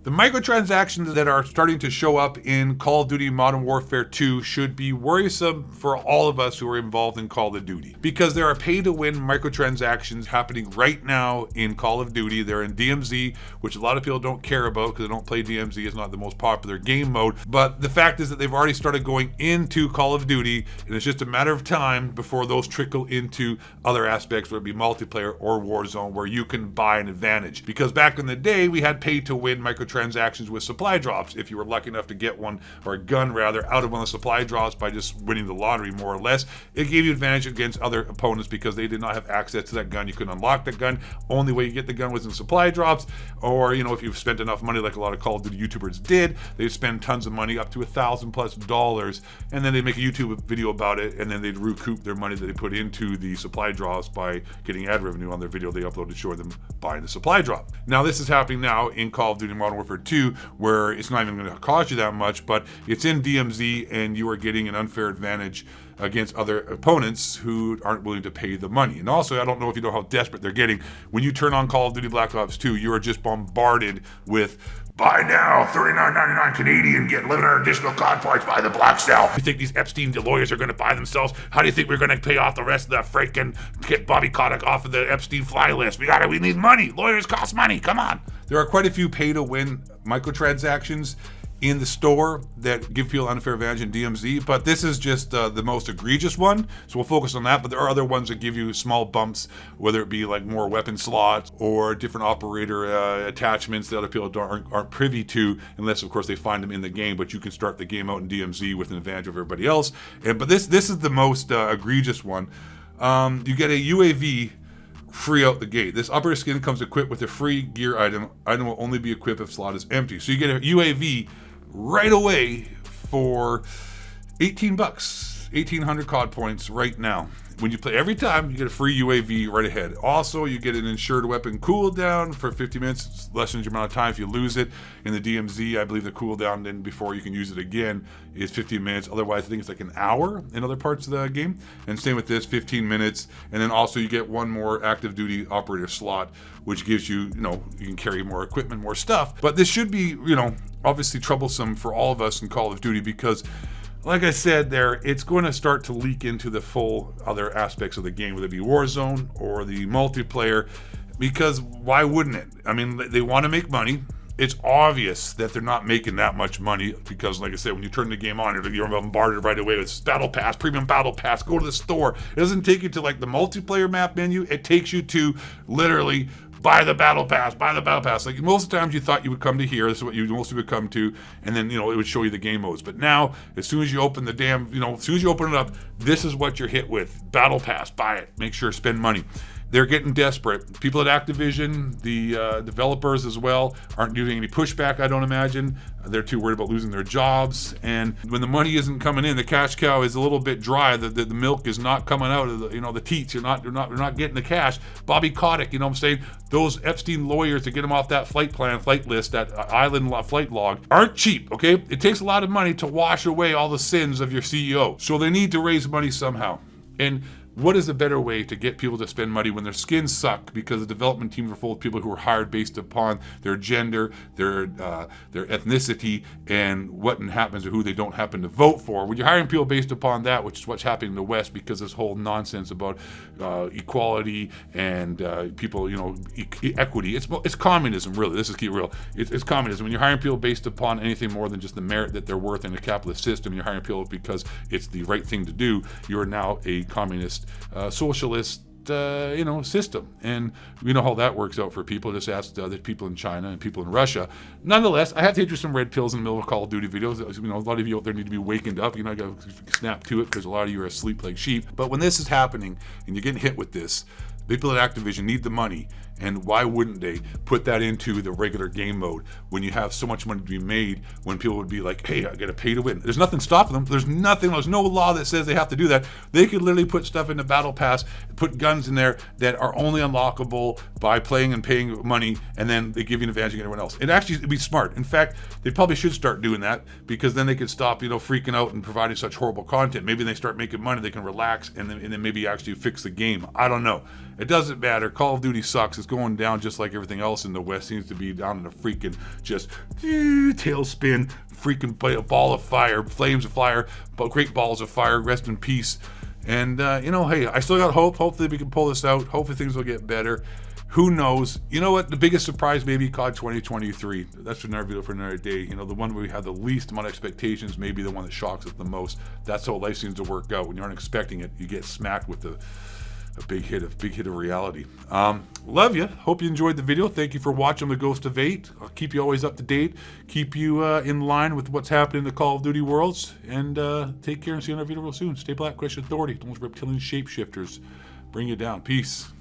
The microtransactions that are starting to show up in Call of Duty Modern Warfare 2 should be worrisome for all of us who are involved in Call of Duty, because there are pay-to-win microtransactions happening right now in Call of Duty. They're in DMZ, which a lot of people don't care about because they don't play DMZ. It's not the most popular game mode, but the fact is that they've already started going into Call of Duty, and it's just a matter of time before those trickle into other aspects, whether it be multiplayer or Warzone, where you can buy an advantage. Because back in the day, we had pay-to-win microtransactions with supply drops. If you were lucky enough to get one, or a gun rather, out of one of the supply drops by just winning the lottery, more or less, it gave you advantage against other opponents because they did not have access to that gun. You couldn't unlock that gun. Only way you get the gun was in supply drops, or if you've spent enough money like a lot of Call of Duty YouTubers did, they'd spend tons of money, up to $1,000+, and then they'd make a YouTube video about it, and then they'd recoup their money that they put into the supply drops by getting ad revenue on their video they uploaded showing them buying the supply drop. Now this is happening now in Call of Duty Modern Warfare 2, where it's not even going to cost you that much, but it's in DMZ and you are getting an unfair advantage against other opponents who aren't willing to pay the money. And also, I don't know if you know how desperate they're getting. When you turn on Call of Duty Black Ops 2, you are just bombarded with buy now, $39.99 Canadian, get 11 additional COD points, buy the Black Cell. You think these Epstein lawyers are going to buy themselves? How do you think we're going to pay off the rest of the freaking, get Bobby Kotick off of the Epstein fly list? We need money. Lawyers cost money. Come on. There are quite a few pay-to-win microtransactions in the store that give people unfair advantage in DMZ, but this is just the most egregious one, so we'll focus on that. But there are other ones that give you small bumps, whether it be like more weapon slots or different operator attachments that other people aren't privy to, unless of course they find them in the game. But you can start the game out in DMZ with an advantage over everybody else. But this is the most egregious one. You get a UAV free out the gate. This upper skin comes equipped with a free gear item. Item will only be equipped if slot is empty. So you get a UAV right away for $18, 1,800 COD points right now. When you play every time, you get a free UAV right ahead. Also, you get an insured weapon cooldown for 50 minutes. It's lessens your amount of time if you lose it. In the DMZ, I believe the cooldown then before you can use it again is 15 minutes. Otherwise, I think it's like an hour in other parts of the game. And same with this, 15 minutes. And then also you get one more active duty operator slot, which gives you, you can carry more equipment, more stuff. But this should be, obviously troublesome for all of us in Call of Duty because, like I said it's going to start to leak into the full other aspects of the game, whether it be Warzone or the multiplayer, because why wouldn't it? I mean, they want to make money. It's obvious that they're not making that much money because, like I said, when you turn the game on, you're bombarded right away with Battle Pass, Premium Battle Pass, go to the store. It doesn't take you to like the multiplayer map menu. It takes you to literally buy the battle pass. Like most of the times you thought you would come to here, this is what you mostly would come to, and then, it would show you the game modes. But now, as soon as you open the as soon as you open it up, this is what you're hit with. Battle pass, buy it. Make sure to spend money. They're getting desperate. People at Activision, the developers as well, aren't doing any pushback, I don't imagine. They're too worried about losing their jobs. And when the money isn't coming in, the cash cow is a little bit dry. The milk is not coming out of the teats. You're not getting the cash. Bobby Kotick, what I'm saying? Those Epstein lawyers to get him off that flight list, that island flight log, aren't cheap, okay? It takes a lot of money to wash away all the sins of your CEO. So they need to raise money somehow. And what is a better way to get people to spend money when their skins suck because the development teams are full of people who are hired based upon their gender, their ethnicity, and what happens to who they don't happen to vote for? When you're hiring people based upon that, which is what's happening in the West because this whole nonsense about equality and people, equity. It's communism, really. This is key real. It's communism. When you're hiring people based upon anything more than just the merit that they're worth in a capitalist system, you're hiring people because it's the right thing to do. You're now a communist, socialist, system. And we know how that works out for people. Just ask the other people in China and people in Russia. Nonetheless, I have to hit you some red pills in the middle of Call of Duty videos. A lot of you out there need to be wakened up. You're not going to snap to it because a lot of you are asleep like sheep. But when this is happening and you're getting hit with this, people at Activision need the money, and why wouldn't they put that into the regular game mode when you have so much money to be made, when people would be like, hey, I gotta pay to win. There's nothing stopping them. There's no law that says they have to do that. They could literally put stuff in the battle pass, put guns in there that are only unlockable by playing and paying money, and then they give you an advantage against everyone else. It'd be smart. In fact, they probably should start doing that, because then they could stop, freaking out and providing such horrible content. Maybe they start making money, they can relax, and then maybe actually fix the game. I don't know. It doesn't matter. Call of Duty sucks. is going down just like everything else in the West. Seems to be down in a freaking just tailspin, freaking ball of fire, flames of fire, but great balls of fire. Rest in peace. And, hey, I still got hope. Hopefully we can pull this out. Hopefully things will get better. Who knows? You know what? The biggest surprise maybe COD 2023. That's another video for another day. The one where we have the least amount of expectations, maybe the one that shocks us the most. That's how life seems to work out. When you aren't expecting it, you get smacked with a big hit of reality. Love you. Hope you enjoyed the video. Thank you for watching The Ghost of 8. I'll keep you always up to date. Keep you in line with what's happening in the Call of Duty worlds. And take care and see you on our video real soon. Stay black, Christian Authority. Don't let reptilian shapeshifters bring you down. Peace.